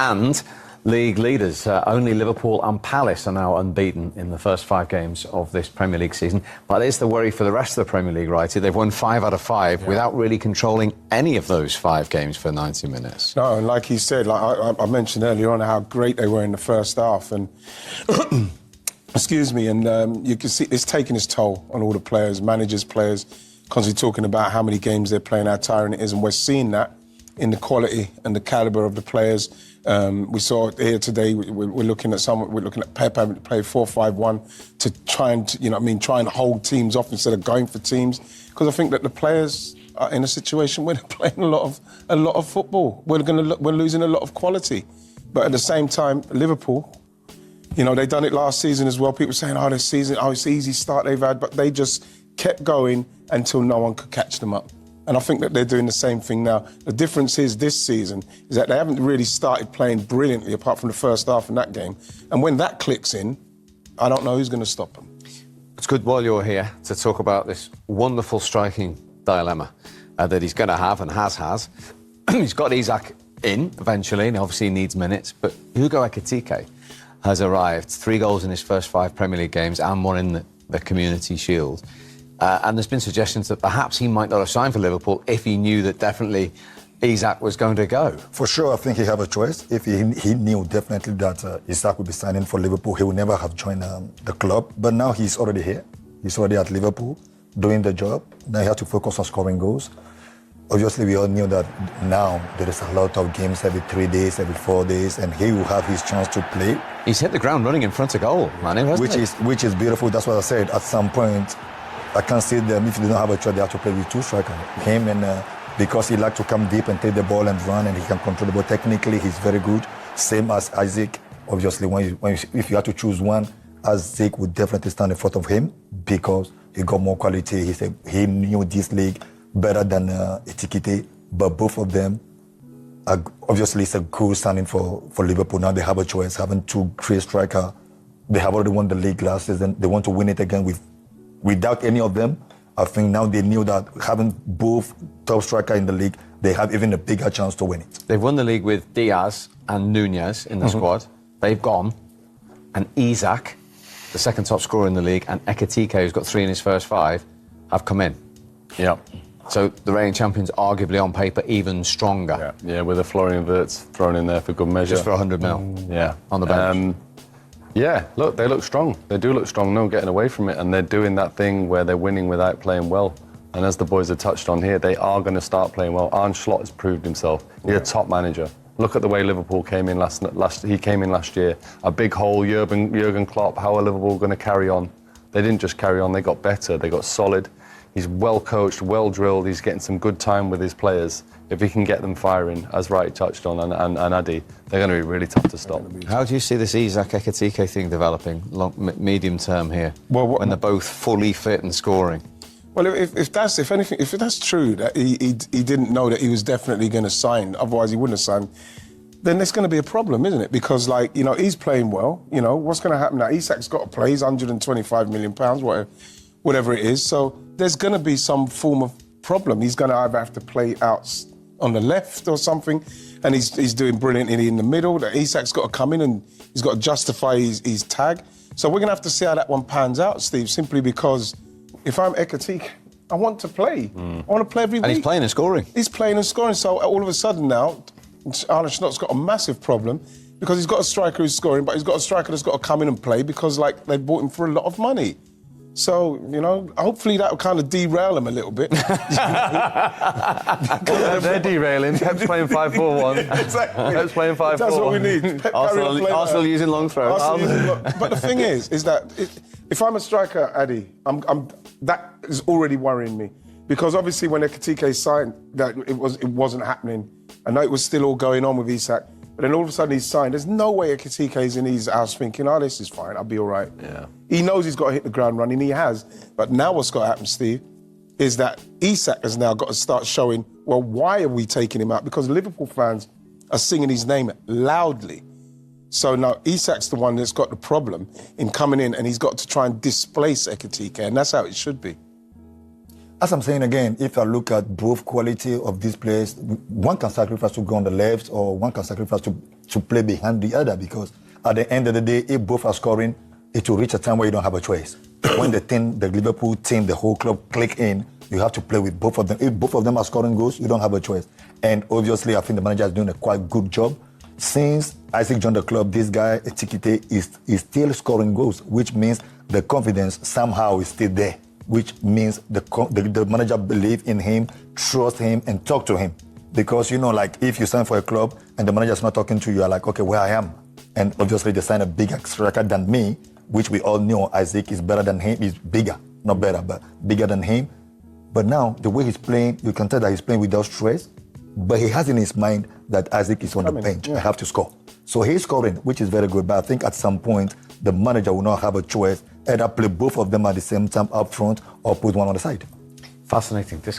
And league leaders, only Liverpool and Palace are now unbeaten in the first 5 games of this Premier League season. But it's the worry for the rest of the Premier League, right? They've won 5 out of 5 without really controlling any of those 5 games for 90 minutes. No, and like he said, like I mentioned earlier on how great they were in the first half, and excuse me, and you can see it's taking its toll on all the players, managers, players, constantly talking about how many games they're playing, how tiring it is, and we're seeing that in the quality and the calibre of the players. We saw it here today. We're looking at Pep having to play 4-5-1 to try and try and hold teams off instead of going for teams. Because I think that the players are in a situation where they're playing a lot of football. We're losing a lot of quality, but at the same time, Liverpool, they done it last season as well. People saying, this season, it's an easy start they've had, but they just kept going until no one could catch them up. And I think that they're doing the same thing now. The difference is this season is that they haven't really started playing brilliantly apart from the first half in that game. And when that clicks in, I don't know who's going to stop them. It's good while you're here to talk about this wonderful striking dilemma that he's going to have and has. He's got Isak in eventually, and obviously he needs minutes. But Hugo Ekitike has arrived, 3 goals in his first 5 Premier League games and 1 in the Community Shield. And there's been suggestions that perhaps he might not have signed for Liverpool if he knew that definitely Isak was going to go. For sure, I think he have a choice. If he knew definitely that Isak would be signing for Liverpool, he would never have joined the club. But now he's already here. He's already at Liverpool, doing the job. Now he has to focus on scoring goals. Obviously, we all knew that now there is a lot of games every 3 days, every 4 days, and he will have his chance to play. He's hit the ground running in front of goal, Manu, hasn't he? Which is beautiful. That's what I said. At some point, I can't see them, if they don't have a choice, they have to play with 2 strikers. Him and because he likes to come deep and take the ball and run, and he can control the ball. Technically, he's very good. Same as Isaac. Obviously, if you have to choose one, Isaac would definitely stand in front of him because he got more quality. He knew this league better than Ekitike, but both of them, obviously, it's a good standing for Liverpool. Now they have a choice, having 2 great strikers. They have already won the league last season. They want to win it again without any of them. I think now they knew that having both top striker in the league, they have even a bigger chance to win it. They've won the league with Diaz and Nunez in the squad. They've gone. And Isak, the second top scorer in the league, and Ekitike, who's got 3 in his first 5, have come in. Yeah. So the reigning champions, arguably on paper, even stronger. Yeah, with a Florian Wirtz thrown in there for good measure. Just for 100 mil. Yeah. On the bench. Yeah, look, they look strong. They do look strong, no getting away from it, and they're doing that thing where they're winning without playing well. And as the boys have touched on here, they are going to start playing well. Arne Slot has proved himself. He's a top manager. Look at the way Liverpool came in last year. A big hole, Jurgen Klopp, how are Liverpool going to carry on? They didn't just carry on, they got better, they got solid. He's well coached, well drilled, he's getting some good time with his players. If he can get them firing, as Wright touched on, and Addy, they're going to be really tough to stop. How do you see this Isak Ekitike thing developing, medium term here, when they're both fully fit and scoring? Well, if that's true, that he didn't know that he was definitely going to sign, otherwise he wouldn't have signed, then there's going to be a problem, isn't it? Because, he's playing well. What's going to happen now? Isak's got to play. He's £125 million, whatever it is. So there's going to be some form of problem. He's going to either have to play out on the left or something, and he's doing brilliantly in the middle. Isak's got to come in and he's got to justify his tag. So we're going to have to see how that one pans out, Steve, simply because if I'm Ekitike, I want to play. I want to play every week. And he's playing and scoring. He's playing and scoring. So all of a sudden now, Arne Slot's got a massive problem because he's got a striker who's scoring, but he's got a striker that's got to come in and play because, they bought him for a lot of money. So, hopefully that will kind of derail him a little bit. They're derailing. Pep's playing 5-4-1. Exactly. Pep's playing 5-4-1. That's what we need. Arsenal using long throws. But the thing is that if I'm a striker, Addy, that is already worrying me. Because obviously when Ekitike signed, that it wasn't happening. I know it was still all going on with Isak. But then all of a sudden he's signed. There's no way Ekitike is in his house thinking, this is fine, I'll be all right. Yeah. He knows he's got to hit the ground running, he has. But now what's got to happen, Steve, is that Isak has now got to start showing, well, why are we taking him out? Because Liverpool fans are singing his name loudly. So now Isak's the one that's got the problem in coming in, and he's got to try and displace Ekitike, and that's how it should be. as I'm saying again, if I look at both quality of these players, one can sacrifice to go on the left or one can sacrifice to play behind the other, because at the end of the day, if both are scoring, it will reach a time where you don't have a choice. When the Liverpool team, the whole club click in, you have to play with both of them. If both of them are scoring goals, you don't have a choice. And obviously, I think the manager is doing a quite good job. Since Isaac joined the club, this guy, Etikite, is still scoring goals, which means the confidence somehow is still there, which means the manager believe in him, trust him, and talk to him. Because, like, if you sign for a club and the manager is not talking to you, you're like, okay, where I am. And obviously, they signed a bigger striker than me, which we all know Isaac is better than him. He's bigger, not better, but bigger than him. But now, the way he's playing, you can tell that he's playing without stress, but he has in his mind that Isaac is on the bench. I have to score. So he's scoring, which is very good. But I think at some point, the manager will not have a choice, either play both of them at the same time up front or put one on the side. Fascinating. This guy